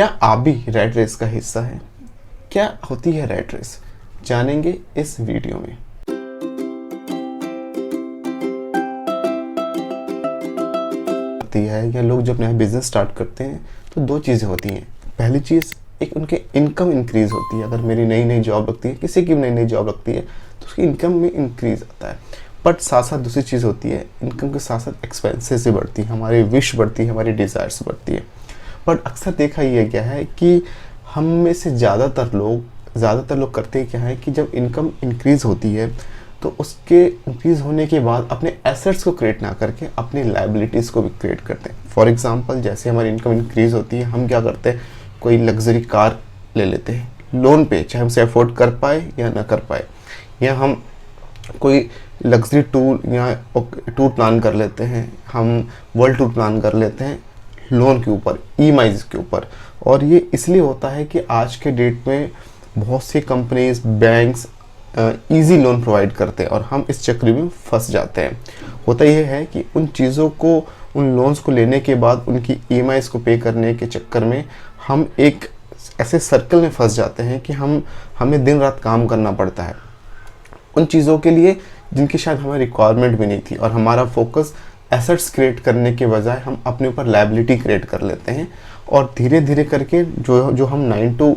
क्या आप भी रैट रेस का हिस्सा हैं? क्या होती है रैट रेस, जानेंगे इस वीडियो में। होती है या लोग जब नया बिजनेस स्टार्ट करते हैं तो दो चीज़ें होती हैं। पहली चीज़, एक उनके इनकम इंक्रीज़ होती है। अगर मेरी नई नई जॉब लगती है, किसी की नई नई जॉब लगती है, तो उसकी इनकम में इंक्रीज़ आता है। बट साथ साथ दूसरी चीज़ होती है, इनकम के साथ साथ एक्सपेंसेस भी बढ़ती है, हमारी विश बढ़ती है, हमारी डिज़ायर्स बढ़ती है। बट अक्सर देखा यह गया है कि हम में से ज़्यादातर लोग करते क्या है कि जब इनकम इंक्रीज़ होती है तो उसके इंक्रीज़ होने के बाद अपने एसेट्स को क्रिएट ना करके अपनी लायबिलिटीज़ को भी क्रिएट करते हैं। फॉर एग्जांपल, जैसे हमारी इनकम इंक्रीज़ होती है, हम क्या करते हैं, कोई लग्जरी कार ले लेते हैं लोन पे, चाहे हमसे अफोर्ड कर पाए या ना कर पाए, या हम कोई लग्जरी टूर या टूर प्लान कर लेते हैं, हम वर्ल्ड टूर प्लान कर लेते हैं लोन के ऊपर, ईएमआईज़ के ऊपर। और ये इसलिए होता है कि आज के डेट में बहुत सी companies, banks easy loan provide करते हैं और हम इस चक्र में फंस जाते हैं। होता यह है कि उन चीज़ों को, उन लोन्स को लेने के बाद उनकी ईएमआईज़ को पे करने के चक्कर में हम एक ऐसे सर्कल में फंस जाते हैं कि हमें दिन रात काम करना पड़ता है उन चीज़ों के लिए जिनकी शायद हमें रिक्वायरमेंट भी नहीं थी, और हमारा फोकस एसेट्स क्रिएट करने के बजाय हम अपने ऊपर लायबिलिटी क्रिएट कर लेते हैं। और धीरे धीरे करके जो हम 9 to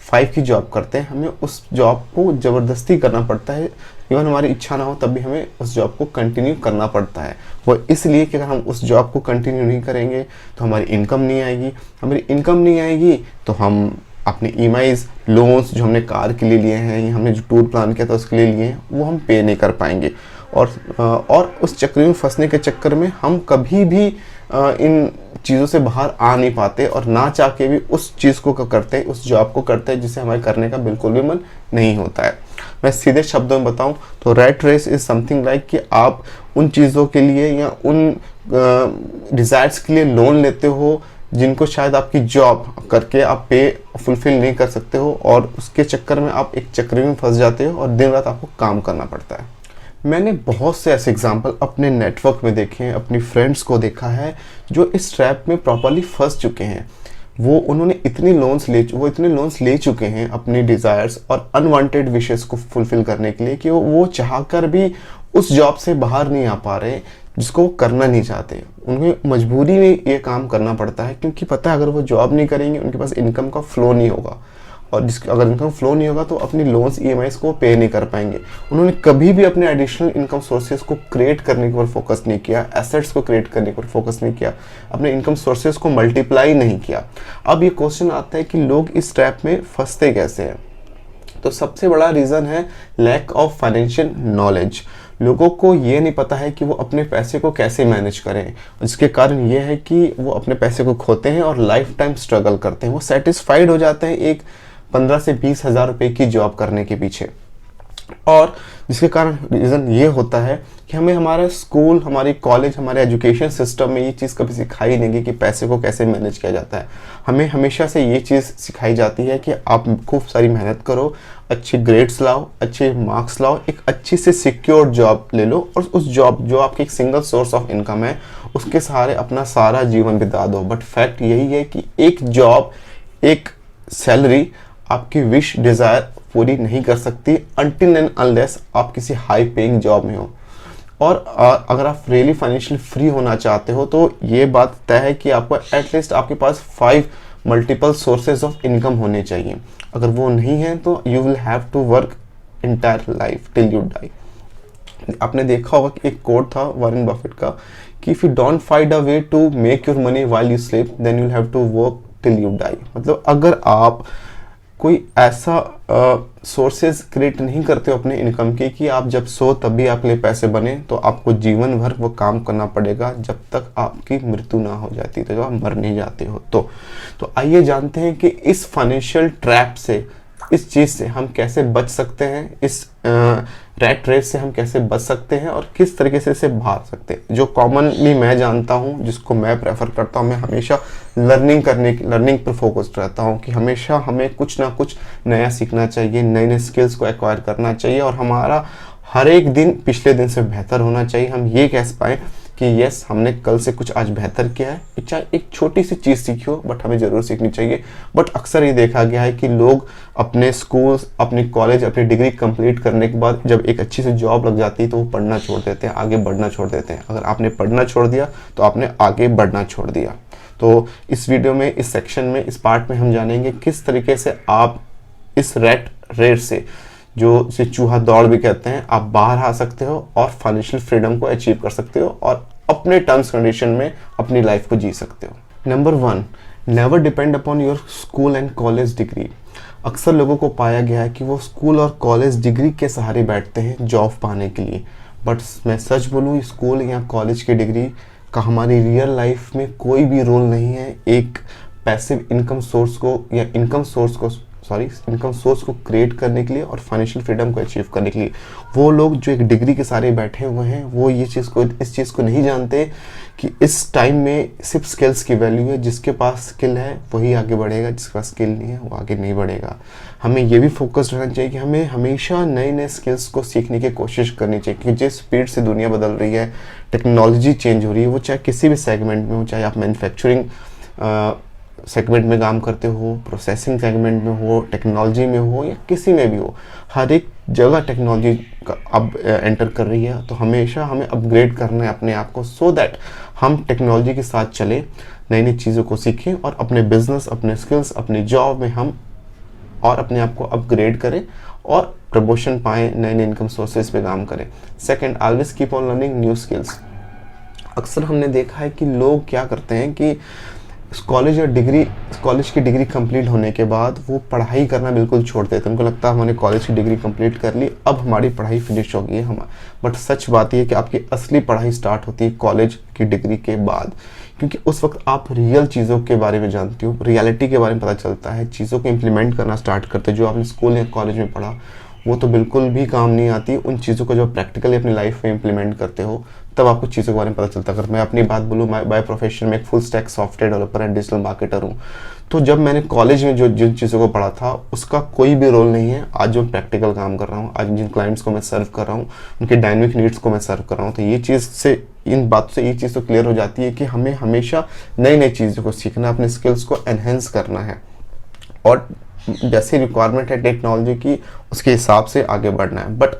5 की जॉब करते हैं, हमें उस जॉब को ज़बरदस्ती करना पड़ता है। इवन हमारी इच्छा ना हो तब भी हमें उस जॉब को कंटिन्यू करना पड़ता है। वो इसलिए कि अगर हम उस जॉब को कंटिन्यू नहीं करेंगे तो हमारी इनकम नहीं आएगी, हमारी इनकम नहीं आएगी तो हम अपने ईएमआईज़, लोन्स जो हमने कार के लिए लिए हैं या हमने जो टूर प्लान किया था उसके लिए लिए हैं, वो हम पे नहीं कर पाएंगे। और उस चक्र में फंसने के चक्कर में हम कभी भी इन चीज़ों से बाहर आ नहीं पाते, और ना चाह के भी उस चीज़ को करते हैं, उस जॉब को करते हैं जिसे हमारे करने का बिल्कुल भी मन नहीं होता है। मैं सीधे शब्दों में बताऊं तो rat race is something like कि आप उन चीज़ों के लिए या उन डिज़ायर्स के लिए लोन लेते हो जिनको शायद आपकी जॉब करके आप पे फुलफिल नहीं कर सकते हो, और उसके चक्कर में आप एक चक्र में फंस जाते हो और दिन रात आपको काम करना पड़ता है। मैंने बहुत से ऐसे एग्जाम्पल अपने नेटवर्क में देखे हैं, अपनी फ्रेंड्स को देखा है जो इस ट्रैप में प्रॉपर्ली फंस चुके हैं। वो इतने लोन्स ले चुके हैं अपनी डिज़ायर्स और अनवांटेड विशेस को फुलफिल करने के लिए कि वो चाहकर भी उस जॉब से बाहर नहीं आ पा रहे जिसको वो करना नहीं चाहते। उन्हें मजबूरी में ये काम करना पड़ता है, क्योंकि पता है अगर वो जॉब नहीं करेंगे उनके पास इनकम का फ्लो नहीं होगा, और अगर इनकम फ्लो नहीं होगा तो अपनी लोन्स, ईएमआईज़ को पे नहीं कर पाएंगे। उन्होंने कभी भी अपने एडिशनल इनकम सोर्सेज को क्रिएट करने के ऊपर फोकस नहीं किया, एसेट्स को क्रिएट करने के ऊपर फोकस नहीं किया, अपने इनकम सोर्सेज को मल्टीप्लाई नहीं किया। अब ये क्वेश्चन आता है कि लोग इस ट्रैप में फंसते कैसे हैं। तो सबसे बड़ा रीज़न है लैक ऑफ फाइनेंशियल नॉलेज। लोगों को ये नहीं पता है कि वो अपने पैसे को कैसे मैनेज करें, जिसके कारण ये है कि वो अपने पैसे को खोते हैं और लाइफ टाइम स्ट्रगल करते हैं। वो सेटिस्फाइड हो जाते हैं एक 15 से 20 हज़ार रुपये की जॉब करने के पीछे, और जिसके कारण रीज़न ये होता है कि हमें हमारा स्कूल, हमारी कॉलेज, हमारे एजुकेशन सिस्टम में ये चीज़ कभी सिखाई नहीं गई कि पैसे को कैसे मैनेज किया जाता है। हमें हमेशा से ये चीज़ सिखाई जाती है कि आप खूब सारी मेहनत करो, अच्छी ग्रेड्स लाओ, अच्छे मार्क्स लाओ, एक अच्छी से सिक्योर जॉब ले लो, और उस जॉब जो आपकी एक सिंगल सोर्स ऑफ इनकम है उसके सहारे अपना सारा जीवन बिता दो। बट फैक्ट यही है कि एक जॉब, एक सैलरी आपकी विश, डिज़ायर पूरी नहीं कर सकती अनटिल एंड अनलेस आप किसी हाई पेइंग जॉब में हो। और अगर आप रियली फाइनेंशियली फ्री होना चाहते हो तो ये बात तय है कि आपको एटलीस्ट आपके पास 5 मल्टीपल सोर्सेज ऑफ इनकम होने चाहिए। अगर वो नहीं है तो you will have to work entire life till you die. आपने देखा होगा कि एक कोट था वॉरेन बफेट का कि if you don't find a way to make your money while you sleep then you will have to work till you die. मतलब अगर आप कोई ऐसा सोर्सेज क्रिएट नहीं करते हो अपने इनकम के कि आप जब सो तभी आपके लिए पैसे बने, तो आपको जीवन भर वो काम करना पड़ेगा जब तक आपकी मृत्यु ना हो जाती, तो जब आप मर नहीं जाते हो। तो आइए जानते हैं कि इस फाइनेंशियल ट्रैप से, इस चीज़ से हम कैसे बच सकते हैं, इस रैट रेस से हम कैसे बच सकते हैं और किस तरीके से इसे भाग सकते हैं। जो कॉमनली मैं जानता हूँ, जिसको मैं प्रेफर करता हूँ, मैं हमेशा लर्निंग पर फोकस्ड रहता हूँ कि हमेशा हमें कुछ ना कुछ नया सीखना चाहिए, नए नए स्किल्स को एक्वायर करना चाहिए, और हमारा हर एक दिन पिछले दिन से बेहतर होना चाहिए। हम ये कह पाएँ कि कि यस हमने कल से कुछ आज बेहतर किया है, चाहे एक छोटी सी चीज़ सीखी हो बट हमें ज़रूर सीखनी चाहिए। बट अक्सर ये देखा गया है कि लोग अपने स्कूल, अपनी कॉलेज, अपनी डिग्री कंप्लीट करने के बाद जब एक अच्छी सी जॉब लग जाती है तो वो पढ़ना छोड़ देते हैं, आगे बढ़ना छोड़ देते हैं। अगर आपने पढ़ना छोड़ दिया तो आपने आगे बढ़ना छोड़ दिया। तो इस वीडियो में, इस सेक्शन में, इस पार्ट में हम जानेंगे किस तरीके से आप इस रैट रेस से, जो से चूहा दौड़ भी कहते हैं, आप बाहर आ सकते हो और फाइनेंशियल फ्रीडम को अचीव कर सकते हो और अपने टर्म्स कंडीशन में अपनी लाइफ को जी सकते हो। Number 1, never depend upon your school and college degree. अक्सर लोगों को पाया गया है कि वो स्कूल और कॉलेज डिग्री के सहारे बैठते हैं जॉब पाने के लिए। बट मैं सच बोलूँ, स्कूल या कॉलेज की डिग्री का हमारी रियल लाइफ में कोई भी रोल नहीं है एक पैसिव इनकम सोर्स को क्रिएट करने के लिए और फाइनेंशियल फ्रीडम को अचीव करने के लिए। वो लोग जो एक डिग्री के सारे बैठे हुए हैं वो इस चीज़ को नहीं जानते कि इस टाइम में सिर्फ स्किल्स की वैल्यू है। जिसके पास स्किल है वही आगे बढ़ेगा, जिसके पास स्किल नहीं है वो आगे नहीं बढ़ेगा। हमें ये भी फोकस रहना चाहिए कि हमें हमेशा नए नए स्किल्स को सीखने की कोशिश करनी चाहिए, क्योंकि जिस स्पीड से दुनिया बदल रही है, टेक्नोलॉजी चेंज हो रही है, वो चाहे किसी भी सेगमेंट में हो, चाहे आप मैन्युफैक्चरिंग सेगमेंट में काम करते हो, प्रोसेसिंग सेगमेंट में हो, टेक्नोलॉजी में हो या किसी में भी हो, हर एक जगह टेक्नोलॉजी का अब एंटर कर रही है। तो हमेशा हमें अपग्रेड करना है अपने आप को, सो दैट हम टेक्नोलॉजी के साथ चलें, नई नई चीज़ों को सीखें और अपने बिजनेस, अपने स्किल्स, अपनी जॉब में हम और अपने आप को अपग्रेड करें और प्रमोशन पाएँ, नए नए इनकम सोर्सेज पे काम करें। Second, always keep on learning new skills. अक्सर हमने देखा है कि लोग क्या करते हैं कि कॉलेज की डिग्री कंप्लीट होने के बाद वो पढ़ाई करना बिल्कुल छोड़ देते हैं। उनको लगता है हमने कॉलेज की डिग्री कंप्लीट कर ली, अब हमारी पढ़ाई फिनिश हो गई है बट सच बात यह है कि आपकी असली पढ़ाई स्टार्ट होती है कॉलेज की डिग्री के बाद, क्योंकि उस वक्त आप रियल चीज़ों के बारे में जानते हो, रियलिटी के बारे में पता चलता है, चीज़ों को इम्प्लीमेंट करना स्टार्ट करते हो। जो आपने स्कूल या कॉलेज में पढ़ा वो तो बिल्कुल भी काम नहीं आती। उन चीज़ों को जब प्रैक्टिकली अपनी लाइफ में इम्प्लीमेंट करते हो तब आपको चीज़ों के बारे में पता चलता है। अगर मैं अपनी बात बोलूँ, बाय प्रोफेशन में एक full stack software developer and digital marketer हूँ। तो जब मैंने कॉलेज में जिन चीज़ों को पढ़ा था उसका कोई भी रोल नहीं है आज जो मैं प्रैक्टिकल काम कर रहा हूँ, आज जिन क्लाइंट्स को मैं सर्व कर रहा हूँ, उनके डायनेमिक नीड्स को मैं सर्व कर रहा हूँ। तो ये चीज़ से, इन बातों से ये चीज़ तो क्लियर हो जाती है कि हमें हमेशा नई नई चीज़ों को सीखना, अपने स्किल्स को एनहेंस करना है और जैसी रिक्वायरमेंट है टेक्नोलॉजी की उसके हिसाब से आगे बढ़ना है। बट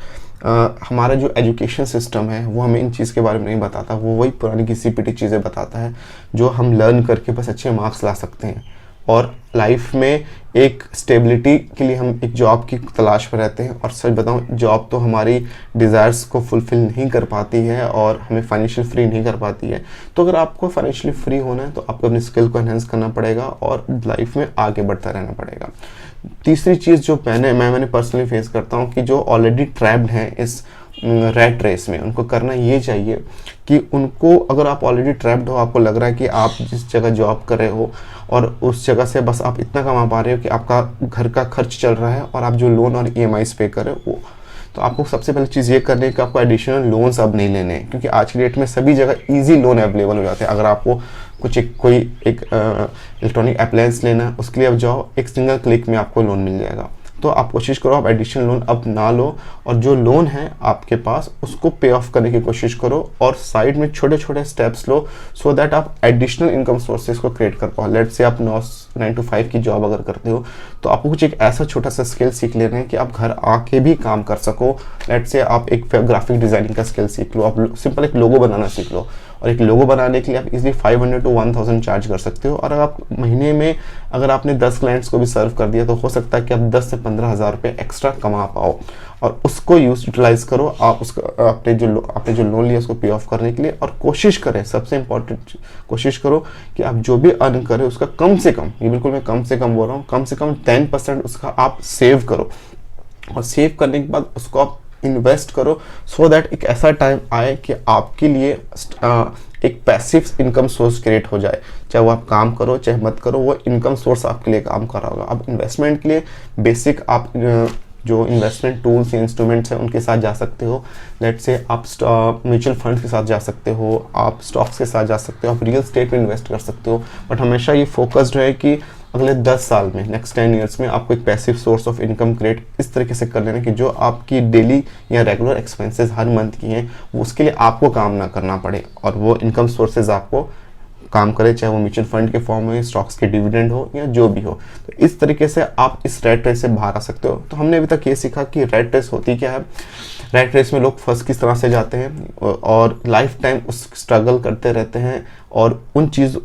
हमारा जो एजुकेशन सिस्टम है वो हमें इन चीज़ के बारे में नहीं बताता। वो वही पुरानी घिसी पिटी चीज़ें बताता है जो हम लर्न करके बस अच्छे मार्क्स ला सकते हैं और लाइफ में एक स्टेबिलिटी के लिए हम एक जॉब की तलाश में रहते हैं। और सच बताऊं, जॉब तो हमारी डिज़ायर्स को फुलफ़िल नहीं कर पाती है और हमें फाइनेंशियल फ्री नहीं कर पाती है। तो अगर आपको फाइनेंशियली फ्री होना है तो आपको अपनी स्किल को एनहेंस करना पड़ेगा और लाइफ में आगे बढ़ता रहना पड़ेगा। तीसरी चीज़ जो मैंने पर्सनली फेस करता हूँ कि जो ऑलरेडी ट्रैप्ड हैं इस रैट रेस में, उनको करना ये चाहिए कि उनको, अगर आप ऑलरेडी ट्रैप्ड हो, आपको लग रहा है कि आप जिस जगह जॉब कर रहे हो और उस जगह से बस आप इतना कमा पा रहे हो कि आपका घर का खर्च चल रहा है और आप जो लोन और EMIs पे कर रहे हो वो, तो आपको सबसे पहले चीज़ ये करनी है कि आपको एडिशनल लोन्स अब नहीं लेने हैं, क्योंकि आज की डेट में सभी जगह ईजी लोन अवेलेबल हो जाते हैं। अगर आपको कोई एक इलेक्ट्रॉनिक अप्लायंस लेना है उसके लिए आप जाओ, एक सिंगल क्लिक में आपको लोन मिल जाएगा। तो आप कोशिश करो आप एडिशनल लोन अब ना लो और जो लोन है आपके पास उसको पे ऑफ करने की कोशिश करो और साइड में छोटे छोटे स्टेप्स लो, सो दैट आप एडिशनल इनकम सोर्सेज को क्रिएट कर पाओ। लेट्स से आप 9 to 5 की जॉब अगर करते हो तो आपको कुछ एक ऐसा छोटा सा स्किल सीख लेना है कि आप घर आके भी काम कर सको। लेट्स से आप एक ग्राफिक डिजाइनिंग का स्किल सीख लो, आप सिंपल एक लोगो बनाना सीख लो और एक लोगो बनाने के लिए आप इजीली 500 to 1000 चार्ज कर सकते हो। और अगर आप महीने में अगर आपने 10 क्लाइंट्स को भी सर्व कर दिया तो हो सकता है कि आप 10 से 15 हज़ार रुपये एक्स्ट्रा कमा पाओ और उसको यूटिलाइज करो आप उसका आपने जो लोन लिया उसको पे ऑफ करने के लिए। और कोशिश करें, सबसे इम्पोर्टेंट कोशिश करो कि आप जो भी अर्न करें उसका कम से कम, ये बिल्कुल मैं कम से कम बोल रहा हूँ, कम से कम 10% उसका आप सेव करो और सेव करने के बाद उसको आप इन्वेस्ट करो, सो दैट एक ऐसा टाइम आए कि आपके लिए एक पैसिव इनकम सोर्स क्रिएट हो जाए। चाहे वो आप काम करो चाहे मत करो, वो इनकम सोर्स आपके लिए काम कर रहा होगा। अब इन्वेस्टमेंट के लिए बेसिक आप जो इन्वेस्टमेंट टूल्स या इंस्ट्रूमेंट्स हैं उनके साथ जा सकते हो। लेट्स से आप म्यूचुअल फंड्स के साथ जा सकते हो, आप स्टॉक्स के साथ जा सकते हो, आप रियल एस्टेट में इन्वेस्ट कर सकते हो। बट हमेशा ये फोकस्ड है कि अगले 10 साल में, नेक्स्ट 10 ईयर्स में आपको एक passive source of income create इस तरीके से कर लेना कि जो आपकी डेली या रेगुलर एक्सपेंसेस हर मंथ की हैं वो उसके लिए आपको काम ना करना पड़े, और वो इनकम सोर्सेज आपको काम करे, चाहे वो म्यूचुअल फंड के फॉर्म में, स्टॉक्स के डिविडेंड हो या जो भी हो। तो इस तरीके से आप इस रैट रेस से बाहर आ सकते हो। तो हमने अभी तक ये सीखा कि रैट रेस होती क्या है, रैट रेस में लोग फर्स्ट किस तरह से जाते हैं और लाइफ टाइम उस स्ट्रगल करते रहते हैं, और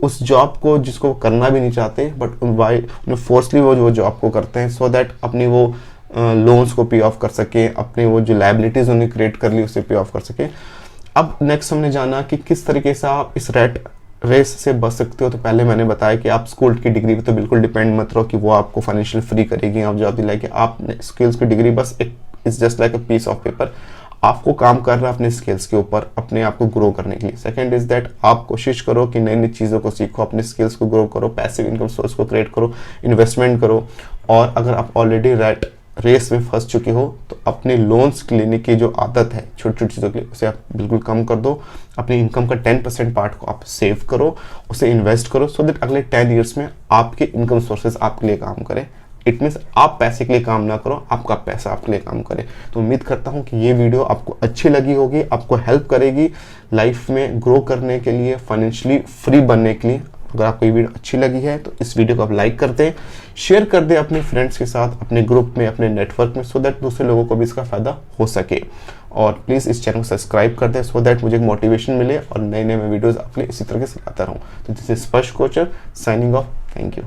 उस जॉब को जिसको करना भी नहीं चाहते बट उन्हें फोर्सली वो जॉब को करते हैं सो दैट अपनी वो लोन्स को पे ऑफ कर सके, अपने वो जो लायबिलिटीज उन्हें क्रिएट कर ली उसे पे ऑफ कर सके। अब नेक्स्ट हमने जाना कि किस तरीके से आप इस रैट रेस से बच सकते हो। तो पहले मैंने बताया कि आप स्कूल की डिग्री पे तो बिल्कुल डिपेंड मत रहो कि वो आपको फाइनेंशियल फ्री करेगी, आप जॉब दिलाएगी। आप स्किल्स की डिग्री बस एक is just like a piece of paper, आपको काम करना है अपने स्किल्स के ऊपर अपने आप को ग्रो करने के लिए। सेकंड इज दैट आप कोशिश करो कि नई नई चीज़ों को सीखो, अपने स्किल्स को ग्रो करो, पैसिव इनकम सोर्स को क्रिएट करो, इन्वेस्टमेंट करो। और अगर आप ऑलरेडी रैट रेस में फंस चुके हो तो अपने लोन्स लेने की जो आदत है छोटी छोटी चीज़ों के लिए उसे आप बिल्कुल कम कर दो। अपनी इनकम का 10% पार्ट को आप सेव करो, उसे इन्वेस्ट करो सो दैट अगले 10 ईयर्स में आपके इनकम सोर्सेज आपके लिए काम करें। इट मीन्स आप पैसे के लिए काम ना करो, आपका पैसा आपके लिए काम करे। तो उम्मीद करता हूँ कि ये वीडियो आपको अच्छी लगी होगी, आपको हेल्प करेगी लाइफ में ग्रो करने के लिए, फाइनेंशियली फ्री बनने के लिए। अगर आपको ये वीडियो अच्छी लगी है तो इस वीडियो को आप लाइक कर दें, शेयर कर दें अपने फ्रेंड्स के साथ, अपने ग्रुप में, अपने नेटवर्क में, सो दैट दूसरे लोगों को भी इसका फ़ायदा हो सके। और प्लीज़ इस चैनल को सब्सक्राइब कर दें सो दैट मुझे एक मोटिवेशन मिले और नए नए मैं वीडियोज़ अपने इसी तरह से लाता रहूँ। तो this is Sparsh Kochar signing off. Thank you.